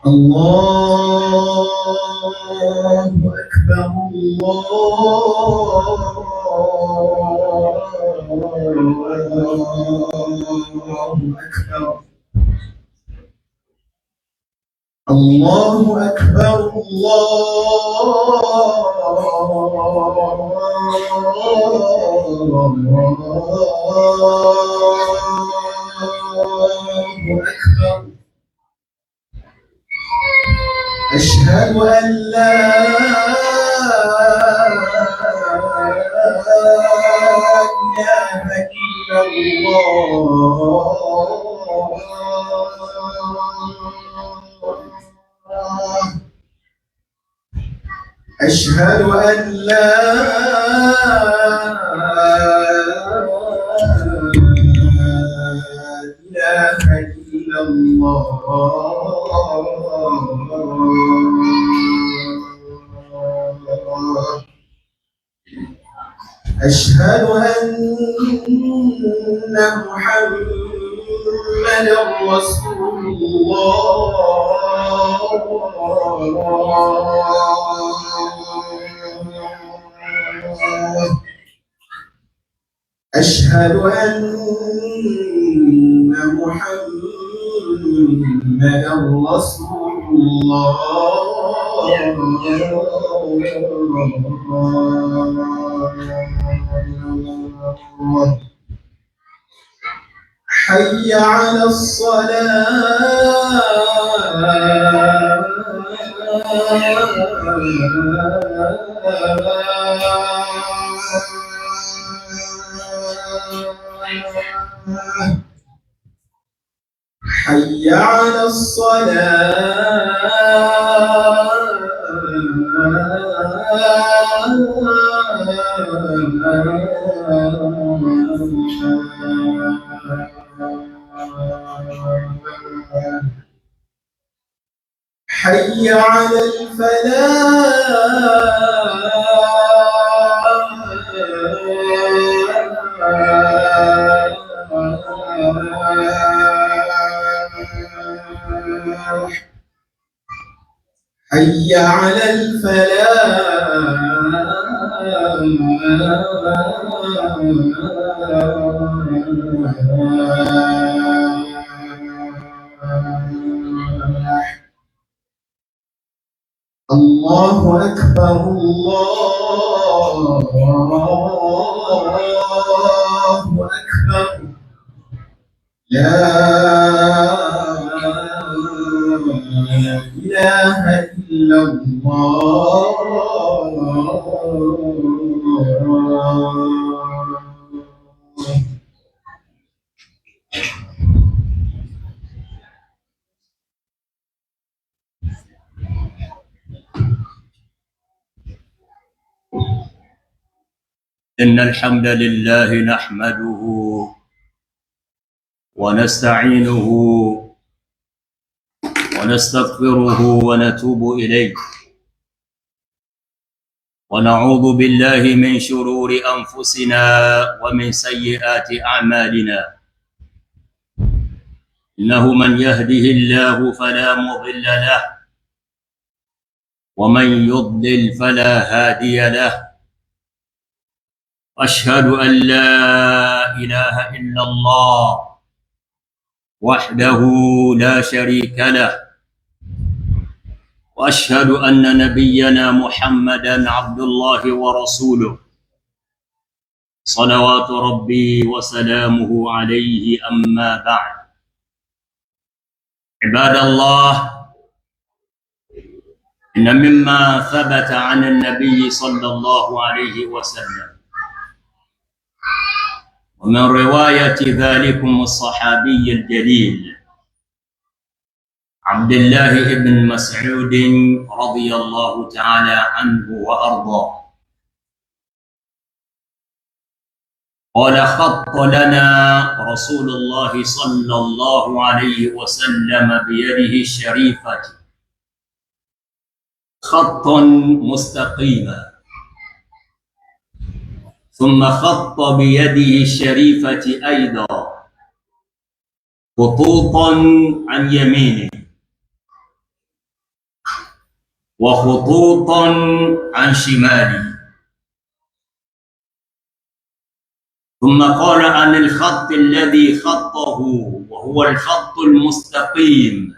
الله أكبر الله أكبر الله أكبر الله أكبر أشهد أن لا إله إلا الله أشهد أن لا إله إلا الله أشهد أن محمدًا رسول الله أشهد أن محمدًا رسول الله حي على الصلاة حي على الصلاة حي على الفلاح حي على الفلاح الله أكبر الله أكبر لا إله إلا الله إن الحمد لله نحمده ونستعينه ونستغفره ونتوب إليه ونعوذ بالله من شرور أنفسنا ومن سيئات أعمالنا إنه من يهده الله فلا مضل له ومن يضلل فلا هادي له أشهد أن لا إله إلا الله وحده لا شريك له وأشهد أن نبينا محمدًا عبد الله ورسوله صلوات ربي وسلامه عليه أما بعد عباد الله إن مما ثبت عن النبي صلى الله عليه وسلم ومن رواية ذلكم الصحابي الجليل عبد الله بن مسعود رضي الله تعالى عنه وأرضاه قال خط لنا رسول الله صلى الله عليه وسلم بيده الشريفة خطا مستقيما ثم خط بيده الشريفة أيضا خطوطا عن يمينه وخطوطا عن شماله. ثم قال عن الخط الذي خطه وهو الخط المستقيم،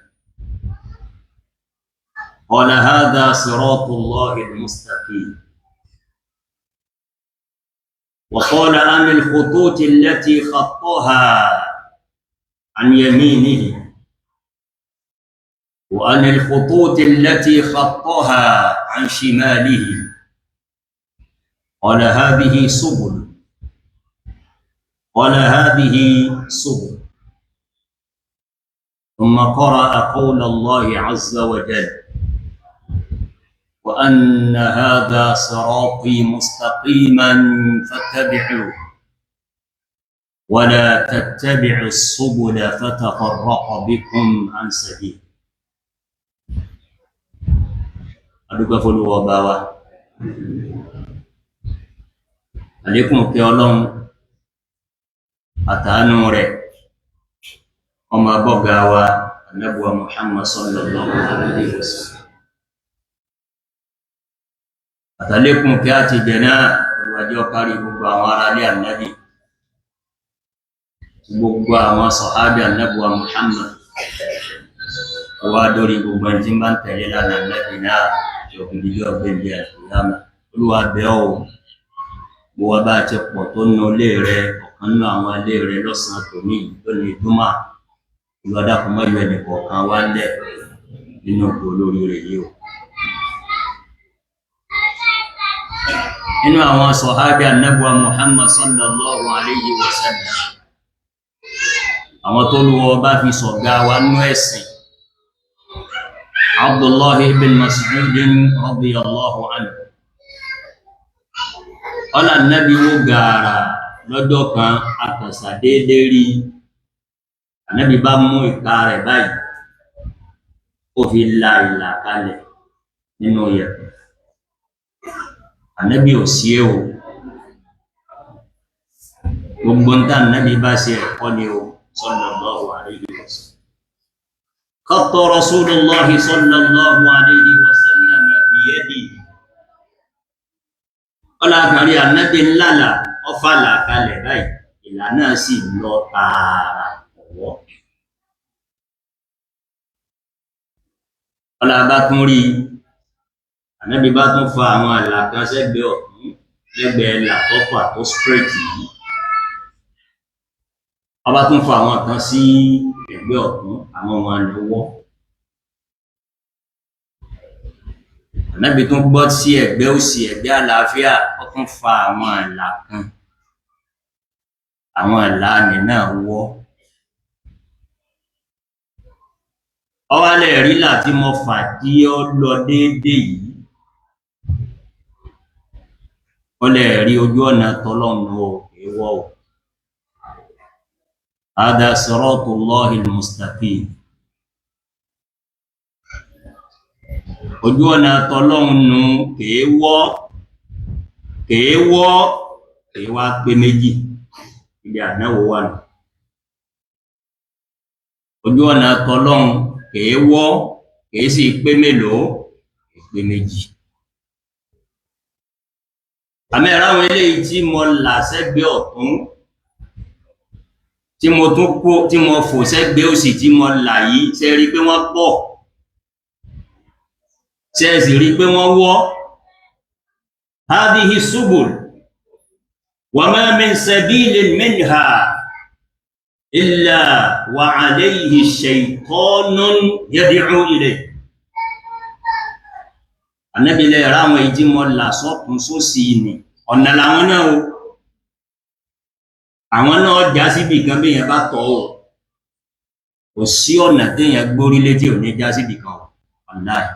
قال هذا صراط الله المستقيم. وقال عن الخطوط التي خطها عن يمينه وعن الخطوط التي خطها عن شماله، قال هذه سبل، قال هذه سبل. ثم قرأ قول الله عز وجل وأن هذا صراطي مستقيما فاتبعوه ولا تتبعوا السبل فتفرق بكم عن سبيله. adúgbò f'Olúwa Ọba wa, àlékún kí Ọlọ́run àtàánú rẹ̀ ọmọ abọ́gá wa Ànábì wa Muhammad sallallahu alaihi wasallam, àtàlékún kí á ti jẹ̀nà olùwàjọ́ kárí gbogbo àwọn ará ilé Ànábì, gbogbo àwọn sàhábà Ànábì wa Muhammad wa dórí gbogbo ẹni tí ń bá ń tẹ̀lé lánàá Ànábì náà òkìdíjọ́ gbẹ̀ndẹ̀ àkìyàmà. Olúwa bẹ̀ ọ́ bó wá bá ti pọ̀ tó nú ilé rẹ̀, ọ̀kan nínú àwọn ilé rẹ̀ lọ́sàn-án tòní lónìí Jumu'ah, Olúwa dákun má yọ ẹnìkọ̀ọ̀kan wá lẹ̀ nínú òkú olórí rẹ̀ yìí o. Nínú àwọn sàhábà Ànábì wa Muhammad sallallahu alayhi wa sallam, àwọn tó Olúwa bá fi ṣọ̀gá wa nú ẹ̀sìn, Abdur-Razaaq radiyallahu anhu. Ọlá Ànábì wó gààrà lọ́jọ́ kan akànsà déédé rí. Ànábì bá mú ìka rẹ̀ báyìí, ó fi la ìlà kalẹ̀ nínú yẹ̀pẹ̀. Ànábì ò sí o. Gbogbo ń tà Ànábì bá ṣe ẹ̀kọ́ ni o, sallallahu alayhi wa sallam. خط رسول الله صلى الله عليه وسلم بيده. Ọlá kàrí Ànábì ńlá ọfàlà kalẹ̀ báyìí, ìlànà sì lọ tààrà ọ̀wọ́. Ọlá bá tún rí Ànábì bá tún fa àwọn àlà kan sẹ́gbẹ́ ọ̀tún lẹ́gbẹ̀ẹ́ ẹ̀là tọ́fà tó straight yìí. Ọba tún fa àwọn kan sí ẹgbẹ́ ọ̀tún, àwọn ọmọ àlọ́wọ́. Ànábì tún gbọ́ sí ẹgbẹ́ òsì, ẹgbẹ́ àlàáfíà, ó tún fa àwọn àlà kan, àwọn àlà nì náà wọ́. Ọwálẹ̀ rí láti mọ fà tí ó lọ déédé yìí, ó lẹ̀ rí ojú ọ̀nà tọ́lọ́run o, èèwọ̀ o. هذا صراط الله المستقيم. Ojú ọ̀nà tọ́lọ́run nù, kèé wá pé méjì, ibi àdáwò wà nù. Ojú ọ̀nà tọ́lọ́run kèé sì pé mélòó, pé méjì. Àmẹ́ra àwọn eléyìí tí mo là sẹ́gbẹ́ ọ̀tún, tí mo tún kó, tí mo fò sẹ́gbẹ́ òsì tí mo là yìí, ṣé rí pé wọ́n pọ̀, ṣé sì rí pé wọ́n wọ́. هذه السبل وما من سبيل منها إلا وعليه شيطان يدعو إليه. Ànábì lè ra àwọn èyí tí mo là sọ́kùn sósì ni ọ̀nà làwọn náà o, àwọn náà já síbì kan bí yẹn bá tọ́ o, kò sí ọ̀nà téèyàn gbórílé tí ò ní já síbì kan o, wallahi.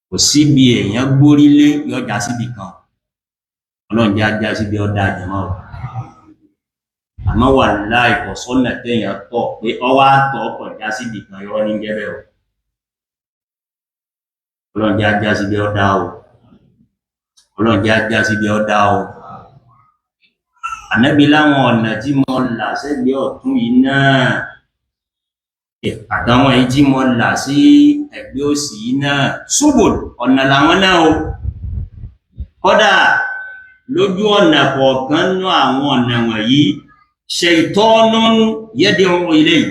Kò sí bí èèyàn gbórílé yọ já síbì kan, Ọlọ́run já síbì ọ̀dà àjẹmọ́ o. Àmọ́ wallahi kò sọ́nà téèyàn tọ̀ pé ọwọ́ àtọ̀ ọkọ̀ já síbì kan yọ ní jẹ́bẹ̀ o. Ọlọ́run já síbì ọ̀dà o. Ọlọ́run já síbì ọ̀dà o. Ànábì láwọn ọ̀nà tí mo là sẹ́gbẹ́ ọ̀tún yìí náà, àtàwọn èyí tí mo là sí ẹ̀gbẹ́ òsì náà subul ọ̀nà làwọn náà o kódà lójú ọ̀nà kọ̀ọ̀kan nú àwọn ọ̀nà wọ̀nyí shaytanun yad'u ilayhi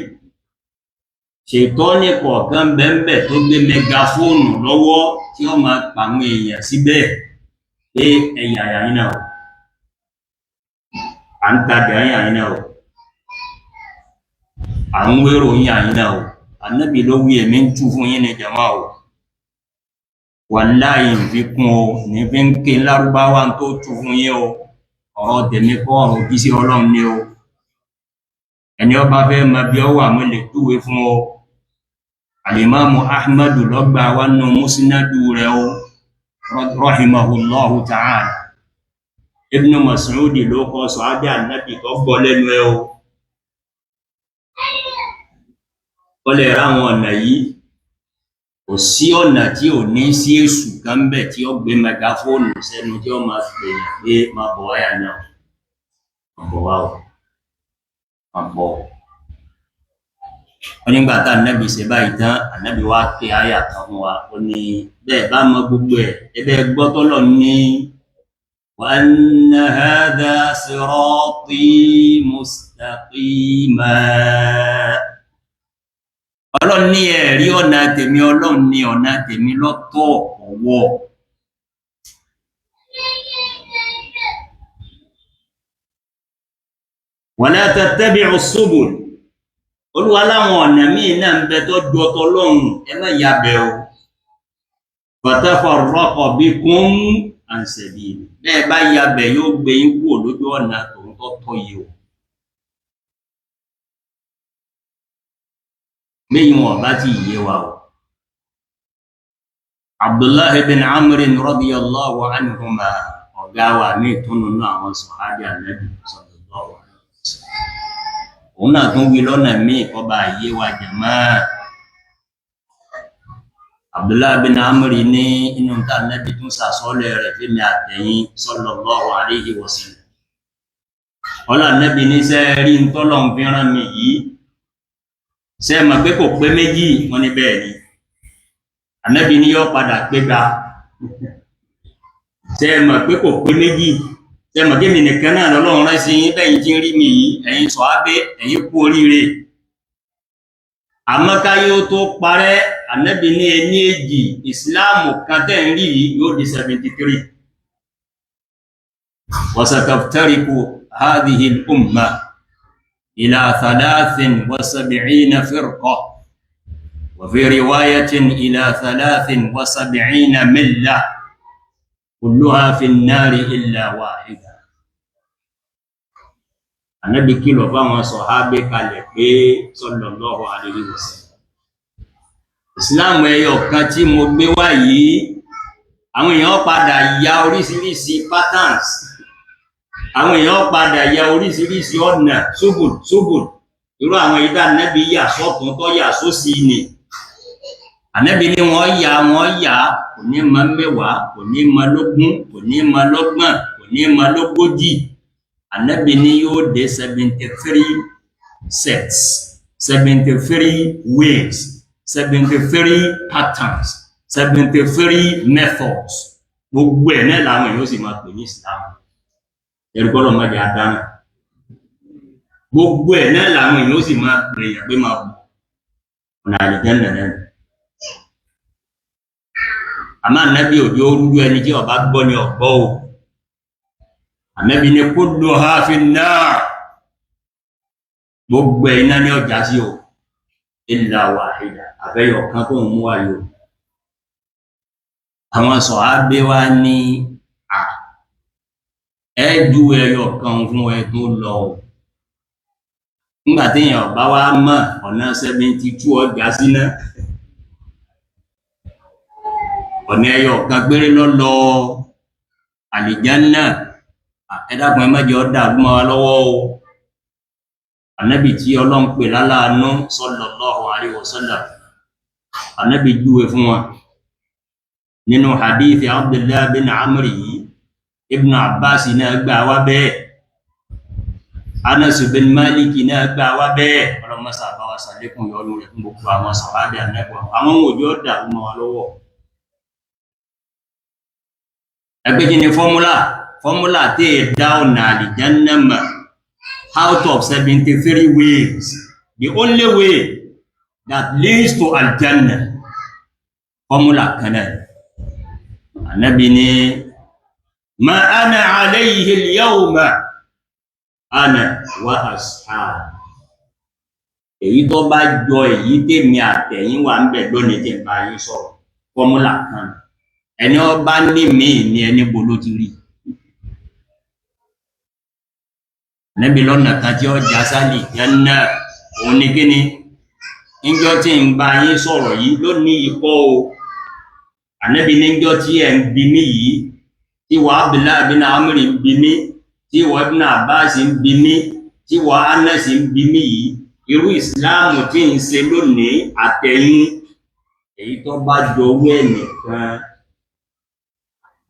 ṣètọ́ni kọ̀ọ̀kan bẹ́ẹ̀bẹ̀ tó gbé mẹgafóònù lọ́wọ́ tí ó máa pàwọn èèyàn síbẹ̀ pé ẹ̀yà àyàyìn náà à ń tajà àyàyìn náà à ń wérò àyàyìn náà Ànábì ló wí èmi ń tú fún yín ní jàmá o wàláhì ń fi kún o ní fi ń ké lárúbáwá tó tú fún yín o ọ̀rọ̀ tèmi kọ́ ọ̀rọ̀ òbí sí Ọlọ́run ni o ẹni ọba fẹ́ mọ bí ọ wà mo lè túwe fún o Al-Imamu Ahmadu lọ́gbà wa nù Musnadu rẹ̀ o rahimahullahu ta'ala Ibn Mas'ud ló kọ́ sọ́ábí Ànábì tó gbọ́ lẹ́nu ẹ o ó lè ráwọn ọ̀nà yìí kò sí ọ̀nà tí ò ní sí èṣù kan bẹ̀ tí ó gbé megafóònù sẹ́nu tí ó máa pè pé máa bọ̀ wáyà náà máa bọ̀ wá o máa bọ̀ onígbà tá Ànábì ṣe báyìí tán Ànábì wá ké àyà kan fún wa ó ní bẹ́ẹ̀ bá mọ gbogbo ẹ̀ ẹbẹ́ gbọ́tọ́lọ̀ ní wa anna hadha sirati mustaqima Ọlọ́run ní ẹ̀rí ọ̀nà tèmi Ọlọ́run ní ọ̀nà tèmi lọ́tọ̀ ọ̀wọ́ wala tattabi'u subul Olúwa láwọn ọ̀nà míì náà ń bẹ tó jọ t'Ọlọ́run ẹ má yabẹ̀ o fatafarraqa bikum an sabili bẹ́ẹ̀ bá yabẹ̀ yóò gbé yín kúrò lójú ọ̀nà tòun tó tọ́ yìí o méyìn wọn bá ti yé wa o Abdullah ibn Amr radiyallahu anhuma ọ̀gá wa ní ìtúnnú náà àwọn sọ̀hábí Ànábì sallallahu alaihi wasallam òun náà tún wí lọ́nà míì kọba ayé wa jàmá Abdullah ibn Amr ní inú ta Ànábì tún sàsọ́lẹ̀ rẹ̀ fí mi àtẹ̀yìn sallallahu alaihi wasallam ọlá Ànábì ní sẹ́rí ń tọ́lọ̀ ń fi rán mi yìí ṣé mọ̀ pé kò pé méjì wọ́n ní bẹ́ẹ̀ ni Ànábì ní yóò padà pé gba ṣé mọ̀ pé kò pé méjì ṣé mọ̀ kí mi nìkan náà lọ́lọ́run rán sí yín bẹ́yìn tí ń rí mi yìí ẹ̀yin sọ̀hábé ẹ̀yin kú oríire àmọ́ káyé ó tó parẹ́ Ànábì ní ẹni èjì ìsìláàmù kan tẹ́ ń rí yìí yóò di 73 wa sataftariqu hadhihi al-ummah إلى 73 فرقة وفي رواية إلى 73 ملة كلها في النار إلا واحدة Ànábì kìlọ̀ fáwọn sọ̀hábé kalẹ̀ pé sallallahu alaihi wasallam ìsìláàmù ẹyọ kan tí mo gbé wá yìí àwọn èèyàn padà ya oríṣiríṣi patterns àwọn èèyàn padà ya oríṣiríṣi ọ̀nà ṣubùl irú àwọn ìdá Ànábì yà sọ́tún tó yà sósì ni Ànábì ní wọ́n yà kò ní ma mẹ́wàá kò ní ma lógún kò ní ma lọ́gbọ̀n kò ní ma lógójì Ànábì ní yóò dé 73 sects 73 ways 73 patterns 73 methods gbogbo ẹ̀ náà làwọn èèyàn sì máa pè ní Islam ẹ̀rùkọ́lọ̀ máa jẹ́ àdánà gbogbo ẹ̀ náà làwọn èèyàn ó sì máa pèèyàn pé máa bù ọ̀nà àlìjẹ́nà náà àmá Ànábì òjò orújú ẹni tí ọba gbọ́ ni ọ̀gbọ́ o Ànábì ní kulluha fin nar gbogbo ẹ̀ iná ní ọjà sí o illa wahida àfẹ́yọ̀ kan tó ń mú ayò àwọn sọ̀hábé wá ní ẹjú ẹyọ kan fún ẹ tó lọ nígbàtí èèyàn bá wá mọ̀ ọ̀nà 72 ọjà síná ọ̀nà ẹyọ kan gbére lọ́lọ́ àlìjánà ẹ̀dàkùn ẹmẹ́jọ dàgbùmọ́ wa lọ́wọ́ o Ànábì tí Ọlọ́run pè láláàánú sallallahu alaihi wasallam Ànábì júwe fún wọn nínú hadith Abdullah bin Amr yìí Ibn Abbas náà gbà wá bẹ́ẹ̀ Anas bin Malik náà gbà wá bẹ́ẹ̀ ọlọ́mọsà bá wa sàlékún yọnu rẹ̀ fún gbogbo àwọn sàhábà Ànábì àwọn òjò dàrú mọ́ wa lọ́wọ́. Ẹgbẹ́ kí ni fọ́múlà tí è dá ọ̀nà àlìjánnà mọ̀ out of 73 ways the only way that leads to aljanna fọ́múlà kan náà. Ànábì ní ma ana alayhi al-yawma ana wa ashabi. Èyí tó bá jọ èyí tèmi àtẹ̀yìn wà ń bẹ̀ lónìí tí ń bá yín sọ̀rọ̀ fọ́múlà kan. Ẹni ọba ní míì ní ẹni bolo ti rí. Ànábì lọ́nà kan tí ó já sálì Jánnà òun ní kíni níjọ́ tí ń bá yín sọ̀rọ̀ yìí lónìí ikọ́ o. Ànábì níjọ́ tí ẹ̀ ń bi mí yìí tí wà Abdullah bin Amr ń bi mí tí wà Ibn Abbas ń bi mí tí wà Anas ń bi mí yìí irú ìsìláàmù tí ń ṣe lónìí àtẹ̀yìn èyí tó bá jọ owó ẹnìkan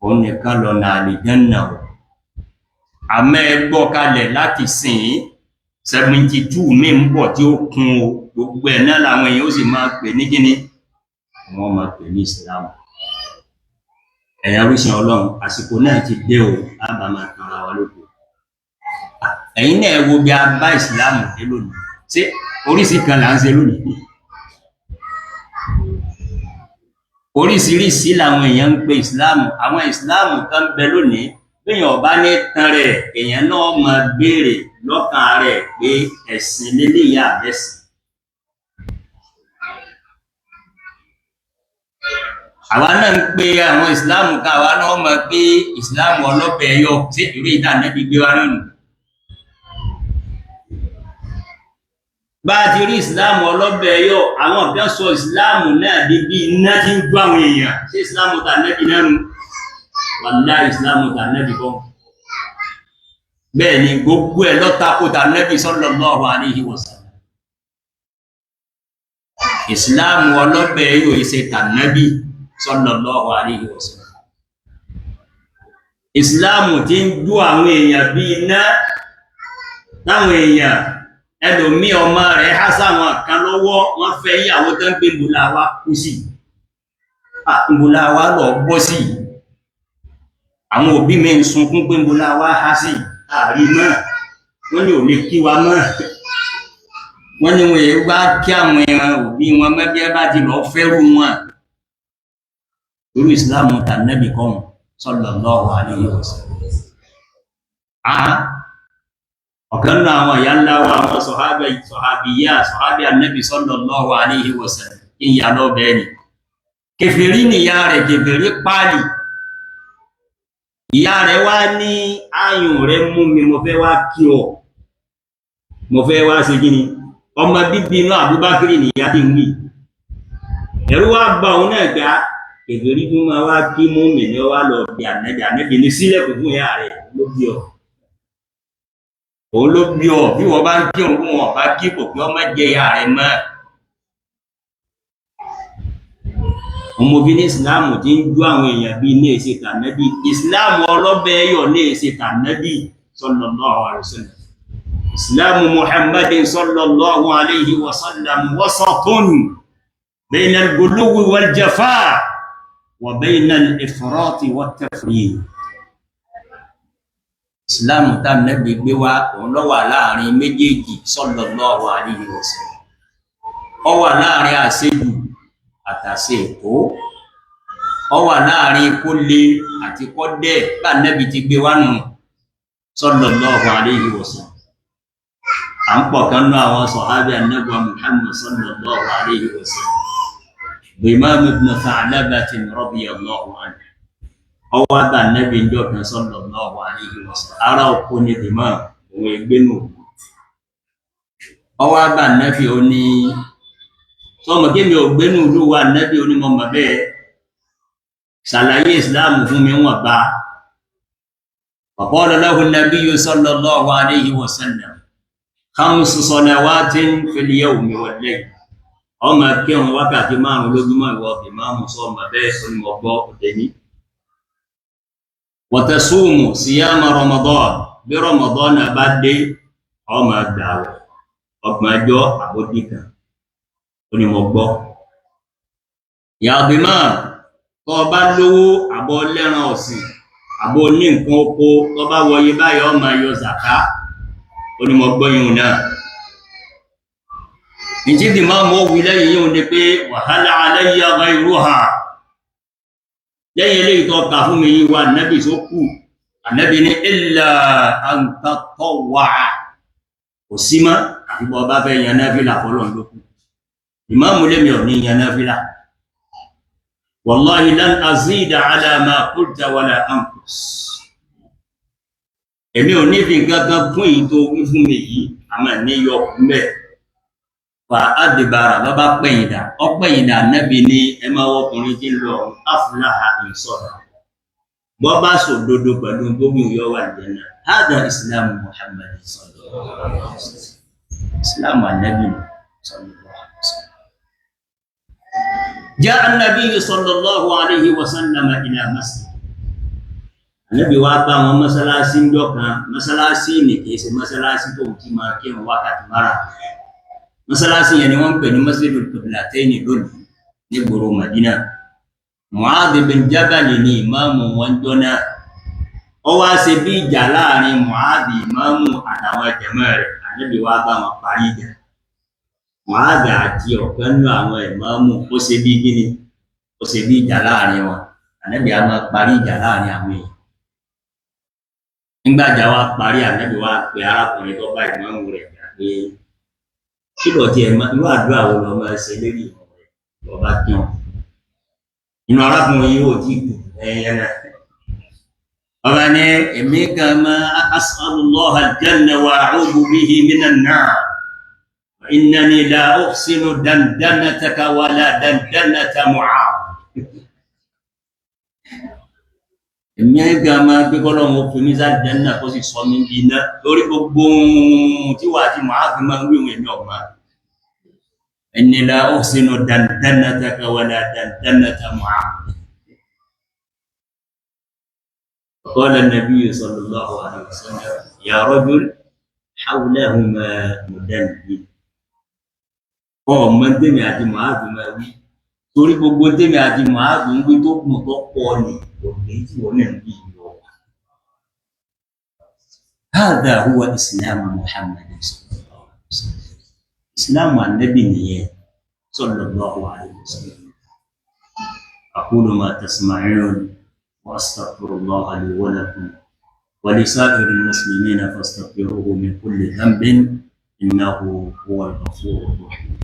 òun nìkan lọ́nà àlìjánnà o. Àmọ́ ẹ gbọ́ kalẹ̀ láti sìn 72 mi ń bọ̀ tí ó kún o gbogbo ẹ̀ náà làwọn èèyàn ó sì máa pè ní kíni wọ́n máa pè ní ìsìláàmù. Ẹ̀yà oríṣìí ọlọ́run àsìkò náà ti dé o lábàá máa tan ara wa lóko. Ẹ̀yin náà wo bí a bá ìsìláàmù dé lónìí ṣé oríṣìí kan là ń ṣe lónìí. Oríṣiríṣi làwọn èèyàn ń pe ìsìláàmù àwọn ìsìláàmù kan bẹ lónìí bẹ́yàn ọba ní tan rẹ̀ èèyàn náà máa béèrè lọ́kàn rẹ̀ pé ẹ̀sìn lélẹ́yà àbẹ́sìn. Àwa náà ń pe àwọn ìsìláàmù ká àwa náà mọ̀ pé ìsìláàmù ọlọ́bẹ̀ ẹyọ sí ìrírí ìdá Ànábì gbé wa náà nù. Bá a ti rí ìsìláàmù ọlọ́bẹ̀ ẹyọ àwọn kan sọ ìsìláàmù náà di bí iná tí ń gbọ́ àwọn èèyàn sí ìsìláàmù tà Ànábì náà nù. Wallahi ìsìláàmù tà Ànábì kan. Bẹ́ẹ̀ ni gbogbo ẹ̀ lọ́tàkó tà Ànábì sallallahu alaihi wasallam. Ìsìláàmù ọlọ́bẹ̀ ẹyọ ìṣe tà Ànábì sallallahu alaihi wasallam. Ìsìláàmù tí ń dú àwọn èèyàn bí iná táwọn èèyàn ẹlòmí ọmọ rẹ̀ há sáwọn kan lọ́wọ́ wọ́n fẹ́ ìyàwó tó ń pè mbùláwá kú sí. Mbùláwá lọ bọ́ sí. Àwọn òbí mi ń sunkún pé mbùláwá há sí ààrí mọ́. Wọ́n ní ò lè kí wa mọ́. Wọ́n ní wọ́n èé wá kí àwọn ẹran òbí wọn mẹ́bí bá ti lọ fẹ́rù wọn. Irú ìsìláàmù tà Ànábì kan sallallahu alaihi wasallam. Ọ̀kan náà àwọn ìyá ńlá wa àwọn sọ̀hábí Ànábì sallallahu alaihi wasallam ìyá lọ bẹ́ẹ̀ ni. Kèfèrí ni ìyá rẹ̀ kèfèrí pálì. Ìyá rẹ̀ wá ní ayùn rẹ̀ mú mi mo fẹ́ wá kí ọ. Mo fẹ́ wá ṣe gíní. Ọmọ bíbí inú Abubakar ni ìyá bí wí. Ẹ̀rù wá gba òun náà gbá kèfèrí fún ma wá kí mú mi ní ọwá lọ bí Ànábì ní sílẹ̀ kò fún ìyá rẹ̀ ló bí ọ. Òun ló bí ọ bí wọ́n bá ń kí òun fún wọn bá kí kò pé ọmọ jẹ ìyá rẹ̀ mọ́. Ọmọbìnrin ìsìláàmù tí ń jú àwọn èèyàn bí ní èsì tànẹ́bì ìsìláàmù ọlọ́bẹ̀ ẹyọ̀ ní èsì tànẹ́bì sallallahu alaihi wasallam. Ìsìláàmù Muhammadin sallallahu alaihi wasallam wasatun bayna al-ghuluwi wal-jafa wa bayna al-ifrati wat-tafrit. Ìsìláàmù tànẹ́bì gbé wá òun ló wà láàrin méjèèjì sallallahu alaihi wasallam. Ó wà láàrin àṣejù àtàṣe ètò ọ wà láàrin kó lè àti kọ́ dẹ̀ bá Ànábì ti gbé wá nù sallallahu alaihi wasallam. À ń pọ̀ kan ní àwọn sọ̀hábí Ànábì Muhammad sallallahu alaihi wasallam. Imam ibn Tha'labah radiyallahu anhu ọwọ́ bá Ànábì ń jọ kan sallallahu alaihi wasallam. Ara òkú ni Imam òun ẹgbẹ́ nù. Ọwọ́ bá Ànábì ó ní sọmọ kí mi ò gbénú ìlú wa Ànábì onímọ̀ mọ̀ bẹ́ẹ̀ ṣàlàyé ìsìláàmù fún mi wọ̀n bá. Faqala lahu an-nabiyyu sallallahu alayhi wa sallam 5 salawatin fil yawmi wal layl. Ọmọ kírun wákàtí 5 lójúmọ́ ìwọ ìmáàmù sọmọ bẹ́ẹ̀ onímọ̀ gbọ́ òdẹ́ni. Wa tasumu siyama Ramadan bí Ramadan bá dé ọmọ gbààwẹ̀ ọgbọ̀n ọjọ́ àbódì kan ó ní mo gbọ́ ìyàbí máa tó bá lówó àbọ̀ lẹ́ran ọ̀sìn àbọ̀ ní nǹkan oko tó bá wọye báyọ̀ ọmọ yọ zàká ó ní mo gbọ́ yìí náà ìjí di máa mọ́ wí lẹ́yìn yíò ní pé wàhálà alayya ghayruha lẹ́yìn ilé ìtọ́ka fún mi yíwa nẹ́bì tó kù ànẹ́bì ní illa an tatawwa'a kò sí mọ́ àfibọ̀ bá fẹ́ yan náfílà fọ́lọ̀ lókù ìmáàmù lẹ́mì ọ̀ ní yan náfílà wallahi lan azida ala ma qulta wala anqus èmi ò ní fi gangan fún èyí tó wí fún mi yìí àmà ní yọ mẹ́ fa adìbàrà lọ́bá pẹ̀yìndà ọpẹ̀yìndà nẹ́bì ní ẹmà ọkùnrin tí ń lọ aflaha in sadaqa bọ́ bá sòdodo pẹ̀lú gómìn yọ wà jẹ́nà hádà islamu muhammad sallallahu alaihi wasallam islamu annabi sallallahu alaihi wasallam jaa annabi sallallahu alaihi wasallam ila masjid annabi wá bá wọn masalasi ńjọ́ kan masalasi ní kìí ṣe masalasi tó ti máa kí wọn wákàtí mara masalasi yẹn ni wọ́n pè ní masjidul qiblatayn lónìí ní gbòòrò madina Mu'adh bin Jabal ní ìmáàmù wọn jọ́nà ó wá ṣe bí ìjà láàrin Mu'adh ìmáàmù àtàwọn jàmáà rẹ̀ Ànábì wá bá wọn parí ìjà Mu'adh àti ọ̀kan nínú àwọn ìmáàmù ó ṣe bí gíní ó ṣe bí ìjà láàrin wọn Ànábì á máa parí ìjà láàrin àwọn èèyàn nígbàjà wá parí Ànábì wá pe arákùnrin tó bá ìmáàmù rẹ̀ jà pé kí ló ti ẹ̀ irú àdúrà wo lọ máa ṣe lórí ìmọ̀ rẹ̀ lọ bá kí wọn inú arákùnrin yìí ò tí kù ẹ̀yẹn náà ọba ní èmi kan máa as'alullaha al-janna wa a'udhu bihi minan nar wa innani la uhsinu dandanataka wa la dandanata Mu'adh èmi kan máa gbé kọ́lọ̀ wọn fi ní sáà janna kó sì sọ mí bí iná lórí gbogbo tí wà tí Mu'adh máa ń wíwọ̀n èmi ọ̀gbà إني لا أحسن دندنتك ولا دندنة معاذ قال النبي صلى الله عليه وسلم يا رجل حولهما مدندن من tèmi àti Mu'adh máa wí torí gbogbo tèmi àti Mu'adh ń wí tó kùn tó pọ̀ ní òní tí wọ́n náà ń bí ìlú هذا هو إسلام محمد صلى الله عليه وسلم إسلام النبي صلى الله عليه وسلم أقول ما تسمعون وأستغفر الله لي ولكم ولسائر المسلمين فاستغفروه من كل ذنب إنه هو الغفور الرحيم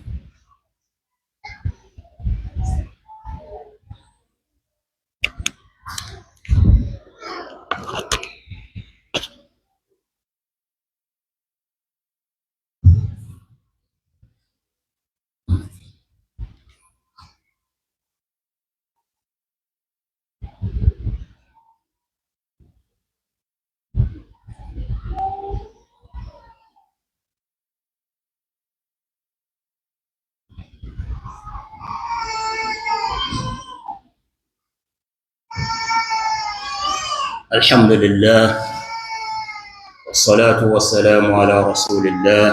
الحمد لله والصلاة والسلام على رسول الله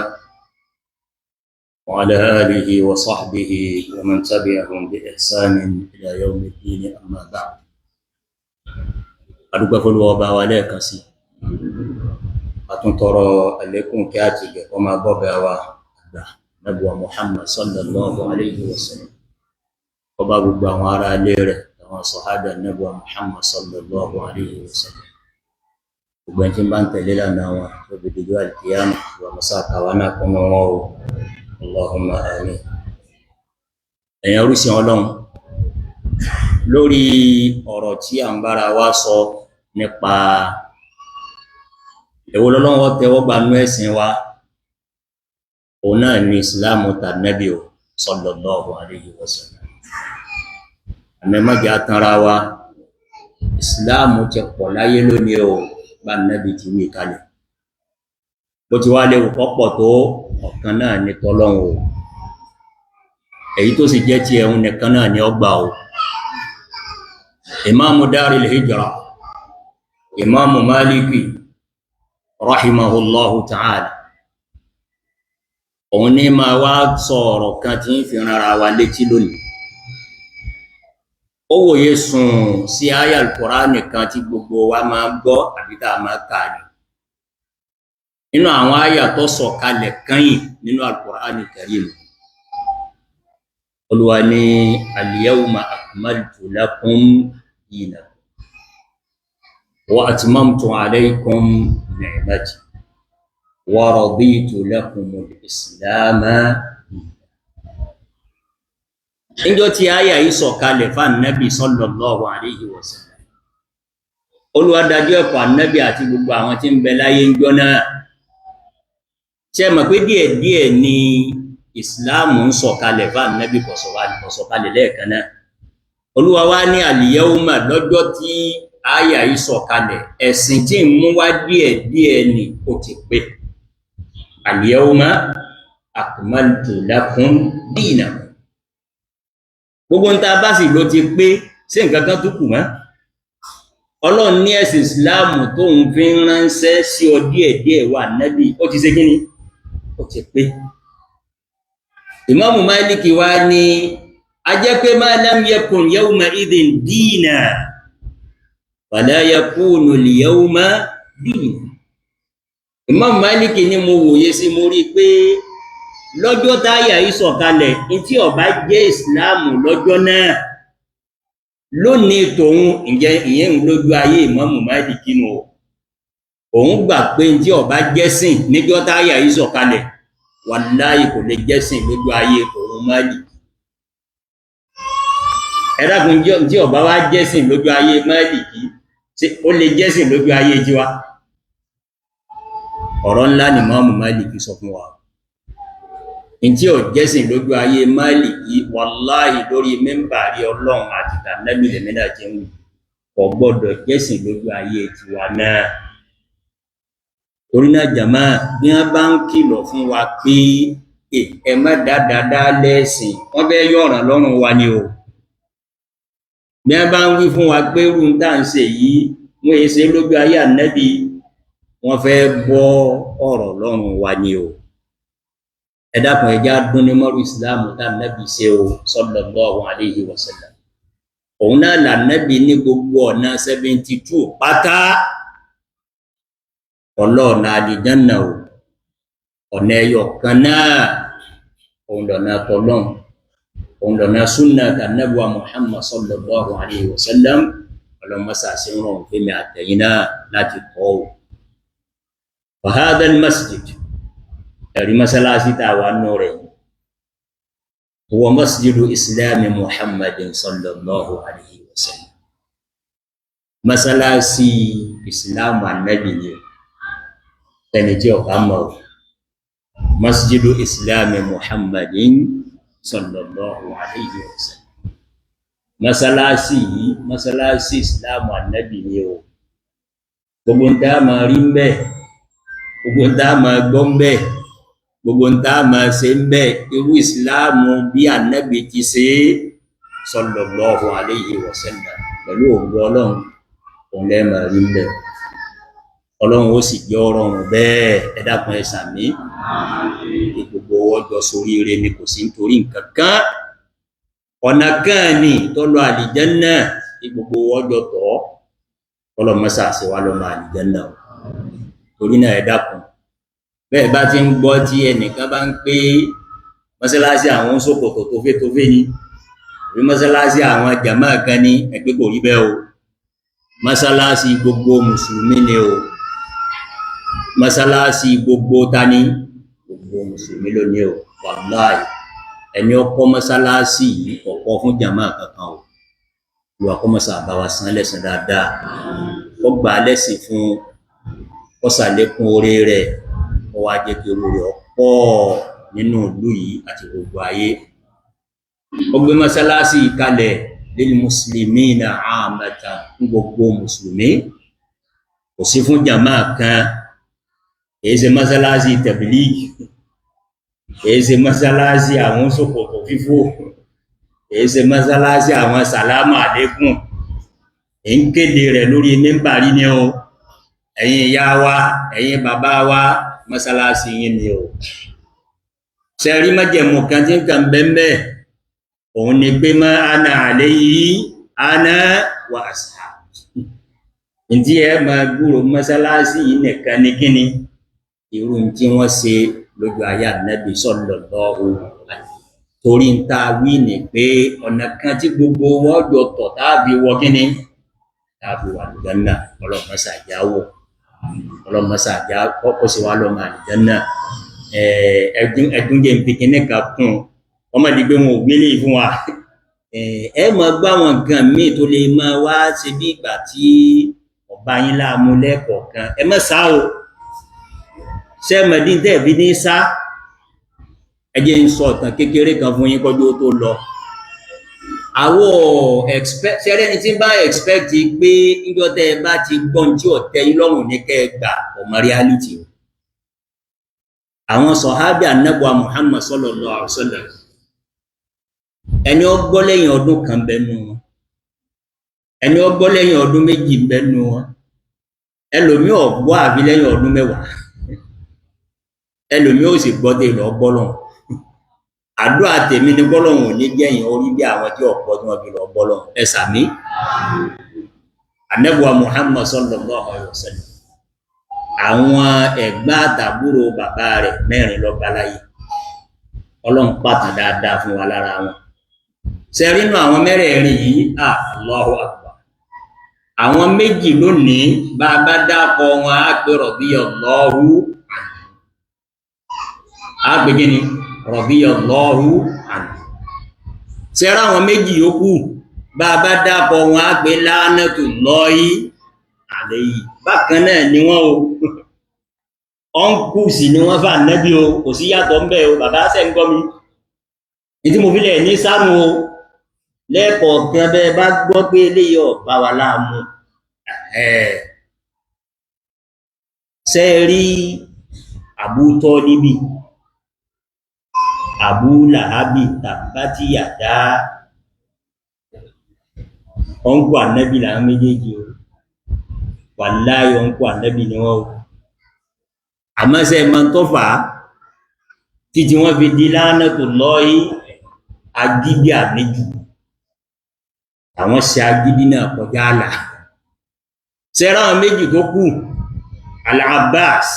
وعلى آله وصحبه ومن تبعهم بإحسان إلى يوم الدين أما بعد أدوك فلوبا وليكسي أتنطر عليكم كاتب وما بابا نبوة محمد صلى الله عليه وسلم وبابا وعلى ليره àwọn sọ̀hádà nẹ́bùwà Muhammad sallallahu alayhi wa sallam ọgbẹ̀n tí bá ń tẹ̀lé lánà wọn tó bí dìjọ alkiyama wà masáàkàwà náà kọmọ wọn o Allahumma amin ẹ̀yàn orísìn ọlọ́run lórí ọ̀rọ̀ tí a ń bára wá sọ nípa èwo lọ́lọ́wọ́ tẹ́wọ́gbà nú ẹ̀sìn wa òun náà ni Islamu tànẹ́bì sallallahu alayhi wa sallam àmẹ́mọ́jà tanra wa ìsìláàmù ti pọ̀ láyé lónìí o bá nẹ́bì ti wí kalẹ̀ bó ti wá léwu pọ́pọ̀ tó ọ̀kan náà ní tọ́lọ́run o èyí tó sì jẹ́ ti ẹ̀hún nìkan náà ní ọgbà o ìmáàmù Daril Hijra ìmáàmù Maliki rahimahullahu ta'ala òun ní máa wá sọ ọ̀rọ̀ kan tí ń fi ran ara wa létí lónìí. Ó wòye sùn sí àyá Al-Qur'an nìkan tí gbogbo wa máa gbọ́ àbí tá a máa kà ní. Nínú àwọn àyá tó sọ̀kalẹ̀ kányìn nínú Al-Qur'an Al-Karim, Olúwa ní al-yawma akmaltu lakum dinakum wa atmamtu alaykum ni'mati wa raditu lakumul islama. Níjọ́ tí àyá yìí sọ̀kalẹ̀ fún Ànábì sallallahu alayhi wa sallam, Olúwa dájú ẹ̀kọ́ Ànábì àti gbogbo àwọn tí ń bẹ láyé ńjọ́ náà. Ṣé mọ̀ pé díẹ̀díẹ̀ ni Ìsìláàmù ń sọ̀kalẹ̀ fún Ànábì kò sọ̀kalẹ̀ lẹ́ẹ̀kan náà. Olúwa wá ní al-yawma, lọ́jọ́ tí àyá yìí sọ̀kalẹ̀, ẹ̀sìn tí ń mú wá díẹ̀díẹ̀ ni ó ti pé. Al-yawma akmaltu lakum dinakum. Gbogbo ń ta bá sì ló ti pé, sí nǹkan kan tó kù mọ́. Ọlọ́run ní ẹ̀sìn Ìsìláàmù tó ń fi ránṣẹ́ sí ọ díẹ̀díẹ̀ wà Ànábì, ó ti ṣe kíni? Ó ti pé. Ìmáàmù Málíkì wá ní a jẹ́ pé ma lam yakun yawma idhin dina fala yakunu al-yawma dina. Ìmáàmù Málíkì ní mo wòye sí, mo rí pé lọ́jọ́ táyà yìí sọ̀kalẹ̀ ní tí ó bá jẹ́ Ìsìláàmù lọ́jọ́ náà, lónìí tòun ǹjẹ́ ìyẹn ń lójú ayé Ìmáàmù Málíkì nù. Òun gbà pé tí ó bá jẹ́sìn níjọ́ táyà yìí sọ̀kalẹ̀, wàláhì kò lè jẹ́sìn lójú ayé òun Málíkì. Ẹ̀dàkùn tí ó bá wá jẹ́sìn lójú ayé Málíkì, ó lè jẹ́sìn lójú ayé tiwa? Ọ̀rọ̀ ńlá ni Ìmáàmù Málíkì sọ fún wa. Ntí ó jẹ́sìn lójú ayé Málíkì, wàláhì lórí mímbàrí Ọlọ́run àti tànàbí lèmínà jẹ́ wù, kò gbọ́dọ̀ jẹ́sìn lójú ayé tiwa náà. Torí náà jàmá, bí wọ́n bá ń kìlọ̀ fún wa pé ẹ má dáadáa lẹ́sìn, wọ́n fẹ́ yọ̀ràn lọ́rùn wa ni o. Bí wọ́n bá ń wí fún wa pé irú tá à ń ṣe yìí wọ́n èé ṣe lójú ayé Ànábì, wọ́n fẹ́ bọ́ ọ̀rọ̀ lọ́rùn wa ni o. Ẹ dákun ẹ jẹ́ á dún ní mọ́rú Ìsìláàmù tá Ànábì ṣe o sallallahu alayhi wa sallam. Òun náà là Ànábì ní gbogbo ọ̀nà 72 pátá ọlọ́ọ̀nà àlìjánà o, ọ̀nà ẹyọ kan náà, òun lọ̀nà tọ́lọ́n, òun lọ̀nà súnnà Ànábì wa Muhammad sallallahu alayhi wa sallam. Ọlọ́mọsà sí ń rọrùn fún mi àtẹ̀yìn náà láti kọ́ o. Wa hadha al-masjid, ẹ̀rí masalasi tá a wà nù rẹ̀, huwa masjidu islami Muhammadin sallallahu alayhi wa sallam. Masalasi Ìsìláàmù Ànábì ni ẹni tí ó bá mọ̀, masjidu islami Muhammadin sallallahu alayhi wa sallam. Masalasi yìí, masalasi Ìsìláàmù Ànábì ni o. Gbogbo ń tá máa rí ń bẹ, gbogbo ń tá máa gbọ́ ń bẹ, gbogbo ń tá máa ṣe ń bẹ, irú Ìsìláàmù bí Ànábì ti ṣe sallallahu alayhi wa sallam, pẹ̀lú ògbó Ọlọ́run òun lẹ́ máa rí ń bẹ. Ọlọ́run ó sì jẹ́ ọ̀rọ̀ ọ̀run bẹ́ẹ̀. Ẹ dákun ẹ sàmí. Gbogbo ọjọ́ sórí ire ni, kò sí nítorí nǹkan kan. Ọ̀nà kan ni tó lọ àlìjánnà ní gbogbo ọjọ́ tọ́. Ọlọ́run mọ́sà sí wa lọ́mọ àlìjánnà. Torí náà ẹ dákun, bẹ́ẹ̀ bá ti ń gbọ́ tí ẹnìkan bá ń pé mọ́sálásí àwọn ṣòkòtò tófétófé ni, àbí mọ́sálásí àwọn jàmáà kan ní, ẹgbẹ́ kò rí bẹ́ẹ̀ o. Mọ́sálásí gbogbo mùsùlùmí ni o. Mọ́sálásí gbogbo tani, gbogbo mùsùlùmí ló ní o. Wàláhì, ẹni ọkọ̀ mọ́sálásí yìí ọ̀pọ̀ fún jàmáà kankan o. Ìwà kọ́ mọ́sá àbáwá san lẹ́sìn dáadáa, ó gbà lẹ́sìn fún ọ̀sàlékún orí rẹ̀, ó wá jẹ́ kí orí rẹ̀ ọ̀pọ̀ nínú ìlú yìí àti gbogbo ayé. Ó gbé mọ́sálásí kalẹ̀ lil muslimina aamatan, fún gbogbo mùsùlùmí, kò sí fún jàmáà kan. Èyí ṣe mọ́sálásí tẹ̀bílíìgì, èyí ṣe mọ́sálásí àwọn ṣòkòtò fífò, èyí ṣe mọ́sálásí àwọn sàlámù àlékún. Èyí ń kéde rẹ̀ lórí mímbàrí ni o. Ẹ̀yin ìyá wa, ẹ̀yin bàbá wa, mọ́sálásí yín ni o. sẹ́rí májẹ̀mú kan tí ń kàn bẹ́ẹ̀ òun ni pé má ana alayhi ana wa ashabi ntí ẹ máa gbúrò mọ́sálásí yìí nìkan ní kíni irú tí wọ́n ṣe lójú ayé Ànábì sallallahu alaihi torí ń ta wí ní pé ọ̀nà kan tí gbogbo wọn jọ tọ̀ táàbí wọ kíni táàbí wà àlùjánnà ọlọ́mọsàjáwò ọlọ́mọsàjá kọ́kọ́ sí wa lọ́mọ àlùjánnà ẹ̀dùn jẹ́ ìpìkínní kan kún ọmọdé pé wọn ò gbélé fún wa ẹ mọ̀ gbá wọn nǹkan míì tó lè máa wá ṣe bí ìgbà tí ọba yín láàmú lẹ́ẹ̀kọ̀ọ̀kan ẹ mọ̀ sá o ṣé mọ̀dín tẹ́ bí ní sá ẹ jẹ́ ń sọ ọ̀tàn kékeré kan fún yín kọjú tó lọ àwọ̀ expect ṣẹ́rẹ́ ni tí bá expect pé níjọ́ tẹ́ ẹ bá ti gbọ́n tí ọ̀tẹ́ yín lọ́rùn ní kẹ́ ẹ gbà ọmọ reality o àwọn sọ̀hábì ànábì Muhammad sallallahu alaihi wasallam ẹni ó gbọ́ lẹ́yìn ọdún kan bẹ́nu wọn ẹni ó gbọ́ lẹ́yìn ọdún méjì bẹ́nu wọn ẹlòmí ò gbọ́ àbí lẹ́yìn ọdún mẹ́wàá ẹlòmí ò sì gbọ́ dé lọ bọ́lọ̀ àdúrà tèmi ní bọ́lọ̀ ò ní jẹ́yìn orí bí àwọn tí ọ̀pọ̀ tí wọ́n fi lọ bọ́lọ̀ ẹ sàmí ànábì Muhammad sallallahu alaihi wasallam àwọn ẹ̀gbọ́n àtàbúrò bàbá rẹ̀ mẹ́rin ló bá láyé ọlọ́run pàtàkì dáadáa fún wa lára wọn sẹ́rínú àwọn mẹ́rẹ̀ẹ̀rin yìí Allahu Akbar àwọn méjì lónìí bá bá dápọ̀ wọn á pé radiyallahu anhu á pé gíní radiyallahu anhu sẹ́rá àwọn méjì yòókù bá bá dápọ̀ wọn á pé la'natullahi alayhi bákan náà ni wọ́n o ọ́nkù sí ni wọ́n fà nẹ́bí o kò sí yàtọ̀ ń bẹ o bàbá sẹ́ ń gọ́ mi ìdí mo fi lẹ̀ ní sáàmù o lẹ́ẹ̀kọ̀ọ̀kan bẹ́ẹ̀ bá gbọ́ pé eléyìí ọ̀bá wa láàmú ṣe rí Abu Tọ́líbì Abu Lahabi tàbátì yàdá ọ̀nkù ànẹ́bí làwọn méjèèjì o wàláhì ọ̀nkù ànẹ́bí ni wọ́n o àmọ́sẹ́ ma tó fà á títí wọ́n fi di la'natullahi agídí àmẹ́jù àwọn ṣe agídí náà kọjá àlà sẹ́rá àwọn méjì tó kù Al-Abbas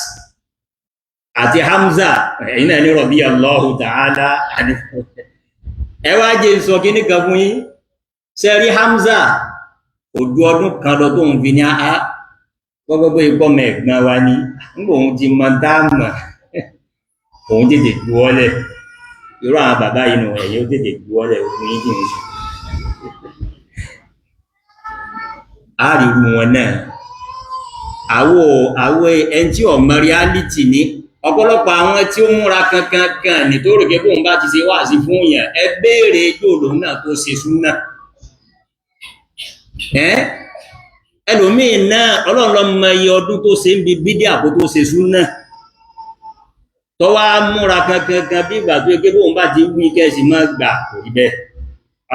àti Hamza ẹ̀yìn náà ní radiyallahu ta'ala ẹ wá jẹ́ sọ kí ní kan fún yín sẹ́rí Hamza ojú ọdún kan lọ tó ń fi ní àá gbogbo ikọ́ mẹ́gbọ́n wa ní nígbà òun ti mọ dáàmà òun tètè juwọ́lẹ̀ irú àwọn bàbá inú ẹ̀yẹ́ ó tètè juwọ́lẹ̀ òun yìí jìn sí àríwú wọn náà àwọ̀ ẹni tí ọmọ reality ní ọ̀pọ̀lọpọ̀ àwọn tí ó múra kankan nítorí pé bóun bá ti ṣe wáàsí fún yàn ẹ béèrè yóò lòun náà tó ṣe súnà ẹlòmíì náà ọlọ́run mọ iye ọdún tó ṣe ń bi bídí àbò tó ṣe súnà tó wá múra kankan bí ìgbà tó yẹ bóun bá ti wí kẹ́sì máa gbà kò rí bẹ́ẹ̀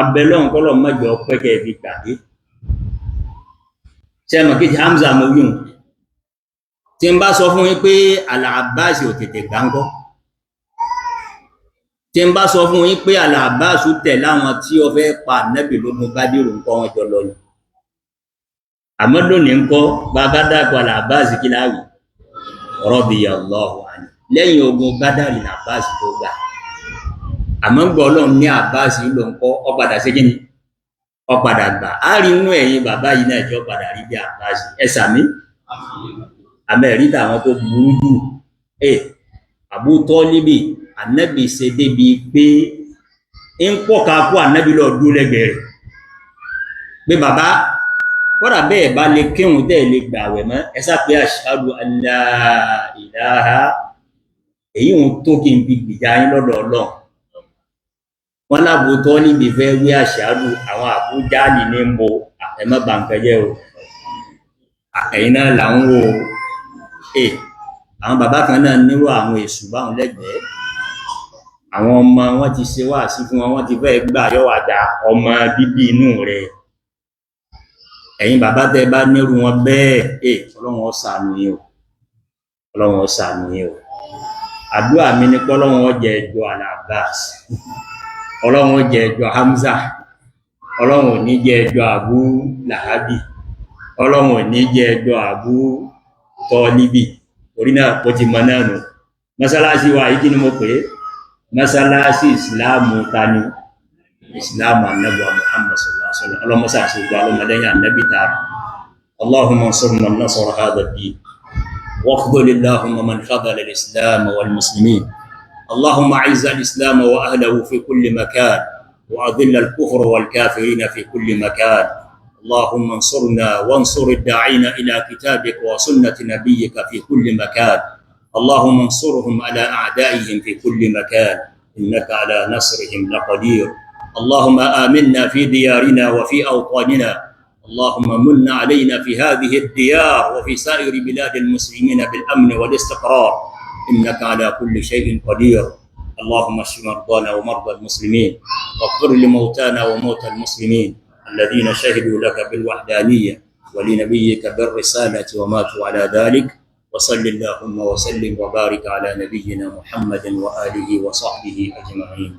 abẹ́lọ́run kọ́lọ̀ mọ́jọ pẹ́kẹ́ fi gbàdé sẹ́mọ̀ kejì Hamza mo yùn tí ń bá sọ fún yín pé Al-Abbas ò tètè gbáńgọ́ tí ń bá sọ fún yín pé Al-Abbas tẹ̀ láwọn tí ó fẹ́ pa Ànábì lógun Bádírù nǹkan wọn jọ lọ yìí àmọ́ lónìí ń kọ́ bàbá dàpọ̀ Al-Abbas kí láwì radiyallahu anhu lẹ́yìn ogun Bádàrí Al-Abbas tó gbà àmọ́ gbọ́ Ọlọ́run ní Abbas ló ń kọ́ ọ̀padà sí kíni ọ̀padà gbà á rí inú ẹ̀yìn bàbá yìí náà jọ padà rí bí Abbas ẹ̀sàmí àmẹ́rí tàwọn tó burú jù Abu Tọ́líbì Ànábì ṣe débi pé ń pọ̀ ká kó Ànábì lọ dúró lẹ́gbẹ̀ẹ́ rẹ̀ pé bàbá kọ́dà bẹ́ẹ̀ bá lè kírun tẹ́ lè gbààwẹ̀ mọ́ ẹ sá pé ashhadu an la ilaha èyí ń tó kí n fi gbìjà yín lọ́dọ̀ Ọlọ́run wọn láàbò tọ́ níbi fẹ́ wí ashhadu àwọn Abu Jahli ní mo ẹ̀mọ́ bàǹkẹ́jẹ́ o ẹ̀yìn náà là ń wo àwọn bàbá kan náà nírò àwọn èṣù báwọn lẹ́gbẹ̀ẹ́ àwọn ọmọ wọn ti ṣe wáàsí fún wọn ti fẹ́ gbà yọ́wàdà ọmọ bíbí inú rẹ̀ ẹ̀yin bàbá tẹ́ bá nírú wọn bẹ́ẹ̀ Ọlọ́run ó ṣàánú yín o Ọlọ́run ó ṣàánú yín o àdúrà mi ní kọ́lọ́run ó jẹ́ ẹjọ́ Al-Abbas, ọlọ́run ó jẹ́ ẹjọ́ Hamza, ọlọ́run ò ní jẹ́ ẹjọ́ Abu Lahabi, ọlọ́run ò ní jẹ́ ẹjọ́ Abu Tọ́líbì. Orí náà kò ti mọ náà nù. Mọ́sálásí wa yìí kí ni mo pè é? Mọ́sálásí ìsìláàmù tani? Ìsìláàmù Ànábì Muhammad sallallahu alaihi wasallam. Ọlọ́mọsá àti ìgbà ọlọ́mọdéyìn Ànábì tààrà. Allahumma ansur man nasara hadha ad-din. واخذل اللهم من خذل الإسلام والمسلمين. اللهم أعز الإسلام وأهله في كل مكان، وأذل الكفر والكافرين في كل مكان. اللهم انصرنا وانصر الداعين إلى كتابك وسنة نبيك في كل مكان. اللهم انصرهم على أعدائهم في كل مكان، إنك على نصرهم لقدير. اللهم آمنا في ديارنا وفي أوطاننا. اللهم من علينا في هذه الديار وفي سائر بلاد المسلمين بالأمن والاستقرار، إنك على كل شيء قدير. اللهم اشف مرضانا ومرضى المسلمين، واغفر لموتانا وموتى المسلمين الذين شهدوا لك بالوحدانية ولنبيك بالرسالة وماتوا على ذلك. وصل اللهم وسلم وبارك على نبينا محمد وآله وصحبه أجمعين.